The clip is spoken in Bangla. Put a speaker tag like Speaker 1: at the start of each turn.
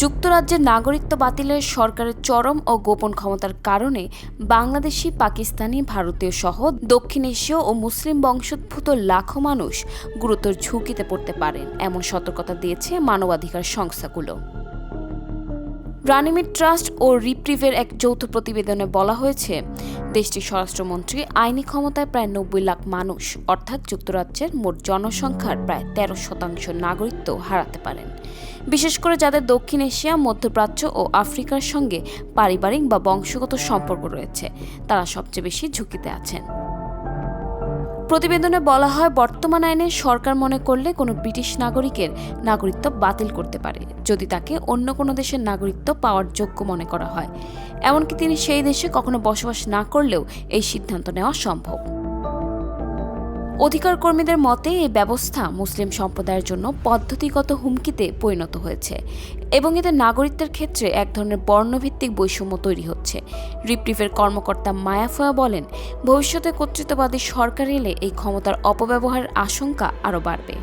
Speaker 1: যুক্তরাজ্যের নাগরিকত্ব বাতিলের সরকারের চরম ও গোপন ক্ষমতার কারণে বাংলাদেশি, পাকিস্তানি, ভারতীয় সহ দক্ষিণ এশীয় ও মুসলিম বংশোদ্ভূত লাখো মানুষ গুরুতর ঝুঁকিতে পড়তে পারেন এমন সতর্কতা দিয়েছে মানবাধিকার সংস্থাগুলো। রানিমিড ট্রাস্ট ও রিপ্রিভের এক যৌথ প্রতিবেদনে বলা হয়েছে, দেশটির স্বরাষ্ট্রমন্ত্রী আইনি ক্ষমতায় প্রায় ৯০ লাখ মানুষ অর্থাৎ যুক্তরাজ্যের মোট জনসংখ্যার প্রায় ১৩% নাগরিকত্ব হারাতে পারেন, বিশেষ করে যাদের দক্ষিণ এশিয়া, মধ্যপ্রাচ্য ও আফ্রিকার সঙ্গে পারিবারিক বা বংশগত সম্পর্ক রয়েছে, তারা সবচেয়ে বেশি ঝুঁকিতে আছেন। প্রতিবেদনে বলা হয়, বর্তমান আইনে সরকার মনে করলে কোনো ব্রিটিশ নাগরিকের নাগরিকত্ব বাতিল করতে পারে যদি তাকে অন্য কোনো দেশের নাগরিকত্ব পাওয়ার যোগ্য মনে করা হয়, এমনকি তিনি সেই দেশে কখনো বসবাস না করলেও এই সিদ্ধান্ত নেওয়া সম্ভব। অধিকার কর্মীদের মতে এই ব্যবস্থা মুসলিম সম্প্রদায়ের জন্য পদ্ধতিগত হুমকিতে পরিণত হয়েছে এবং এতে নাগরিকদের ক্ষেত্রে এক ধরনের বর্ণভিত্তিক বৈষম্য তৈরি হচ্ছে। রিপ্রিভের কর্মকর্তা মায়াফয়া বলেন, ভবিষ্যতে কর্তৃত্ববাদী সরকার এলে এই ক্ষমতার অপব্যবহারের আশঙ্কা আরও বাড়বে।